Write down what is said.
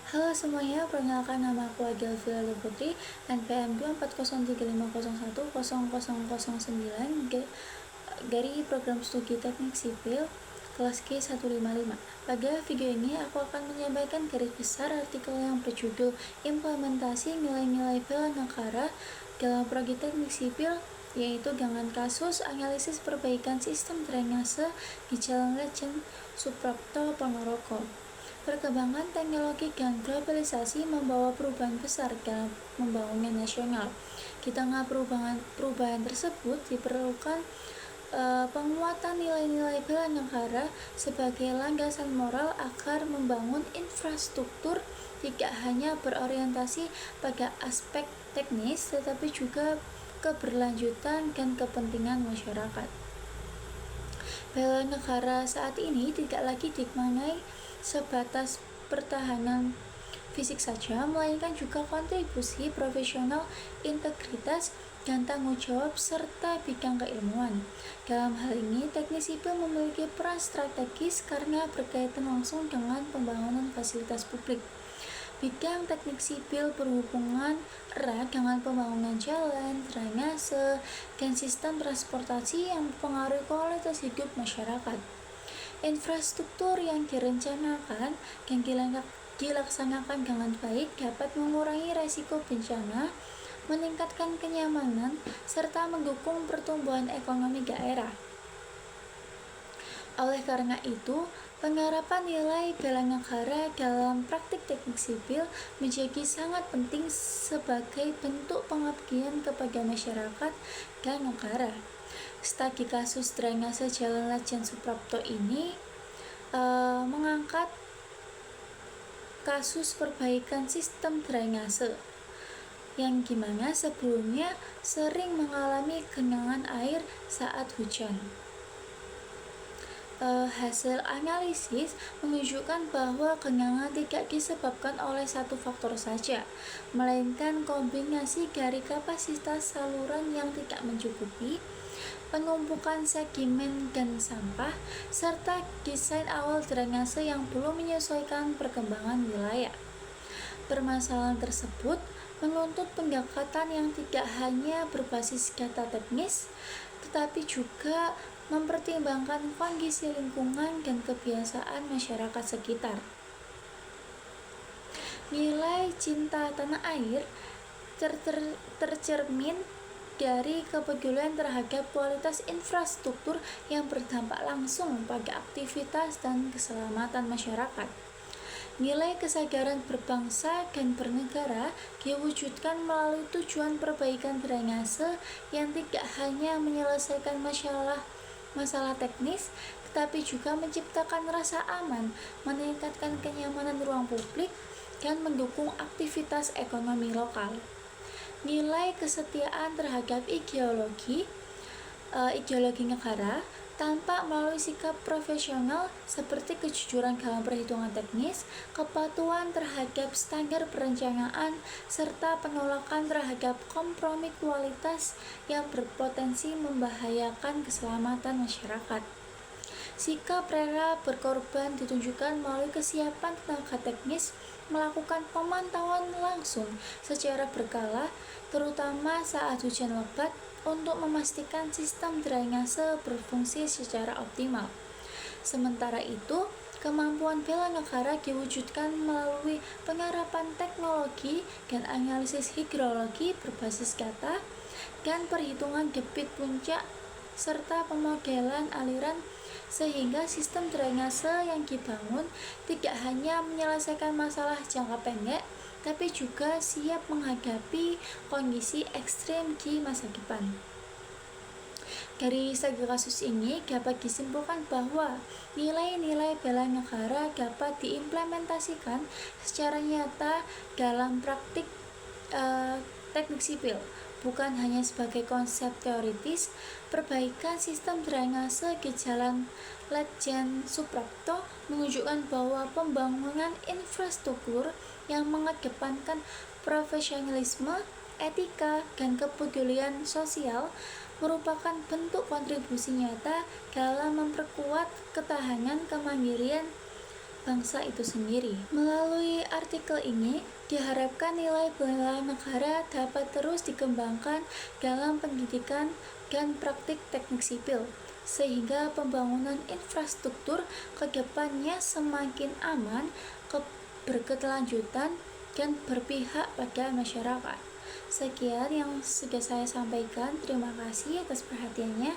Halo semuanya, perkenalkan nama aku Agil Firly Putri, NPM 24135010009 dari program studi teknik sipil kelas G155. Pada video ini aku akan menyampaikan garis besar artikel yang berjudul Implementasi Nilai-nilai bela negara dalam proyek teknik sipil, yaitu dengan kasus analisis perbaikan sistem drainase di Jalan Lejen Suprapto Ponorogo. Perkembangan teknologi dan globalisasi membawa perubahan besar dalam pembangunan nasional. Di tengah perubahan tersebut diperlukan penguatan nilai-nilai bela negara sebagai landasan moral agar membangun infrastruktur tidak hanya berorientasi pada aspek teknis tetapi juga keberlanjutan dan kepentingan masyarakat. Bela negara saat ini tidak lagi dimaknai sebatas pertahanan fisik saja, melainkan juga kontribusi profesional, integritas, dan tanggung jawab serta bidang keilmuan. Dalam hal ini, teknik sipil memiliki peran strategis karena berkaitan langsung dengan pembangunan fasilitas publik. Bidang teknik sipil berhubungan erat dengan pembangunan jalan, drainase, dan sistem transportasi yang mempengaruhi kualitas hidup masyarakat. Infrastruktur yang direncanakan dan dilaksanakan dengan baik dapat mengurangi risiko bencana, meningkatkan kenyamanan, serta mendukung pertumbuhan ekonomi daerah. Oleh karena itu, penerapan nilai bela negara dalam praktik teknik sipil menjadi sangat penting sebagai bentuk pengabdian kepada masyarakat dan negara. Studi kasus drainase Jalan Lejen Suprapto ini mengangkat kasus perbaikan sistem drainase yang dimana sebelumnya sering mengalami genangan air saat hujan. Hasil analisis menunjukkan bahwa genangan tidak disebabkan oleh satu faktor saja, melainkan kombinasi dari kapasitas saluran yang tidak mencukupi, penumpukan sedimen dan sampah, serta desain awal drainase yang belum menyesuaikan perkembangan wilayah. Permasalahan tersebut menuntut pendekatan yang tidak hanya berbasis data teknis, tetapi juga mempertimbangkan kondisi lingkungan dan kebiasaan masyarakat sekitar. Nilai cinta tanah air tercermin dari kepedulian terhadap kualitas infrastruktur yang berdampak langsung pada aktivitas dan keselamatan masyarakat. Nilai kesadaran berbangsa dan bernegara diwujudkan melalui tujuan perbaikan drainase yang tidak hanya menyelesaikan masalah teknis, tetapi juga menciptakan rasa aman, meningkatkan kenyamanan ruang publik, dan mendukung aktivitas ekonomi lokal. Nilai kesetiaan terhadap ideologi negara tampak melalui sikap profesional seperti kejujuran dalam perhitungan teknis, kepatuhan terhadap standar perencanaan, serta penolakan terhadap kompromi kualitas yang berpotensi membahayakan keselamatan masyarakat. Sikap rela berkorban ditunjukkan melalui kesiapan tenaga teknis melakukan pemantauan langsung secara berkala, terutama saat hujan lebat, untuk memastikan sistem drainase berfungsi secara optimal. Sementara itu, kemampuan bela negara diwujudkan melalui penerapan teknologi dan analisis hidrologi berbasis data dan perhitungan debit puncak serta pemodelan aliran, sehingga sistem drainase yang dibangun tidak hanya menyelesaikan masalah jangka pendek, tapi juga siap menghadapi kondisi ekstrem di masa depan. Dari segi kasus ini dapat disimpulkan bahwa nilai-nilai bela negara dapat diimplementasikan secara nyata dalam praktik teknik sipil, bukan hanya sebagai konsep teoritis. Perbaikan sistem drainase di Jalan Lejen Suprapto menunjukkan bahwa pembangunan infrastruktur yang mengedepankan profesionalisme, etika, dan kepedulian sosial merupakan bentuk kontribusi nyata dalam memperkuat ketahanan, kemandirian, bangsa itu sendiri. Melalui artikel ini, diharapkan nilai bela negara dapat terus dikembangkan dalam pendidikan dan praktik teknik sipil, sehingga pembangunan infrastruktur ke depannya semakin aman, berkelanjutan, dan berpihak pada masyarakat. Sekian yang sudah saya sampaikan. Terima kasih atas perhatiannya.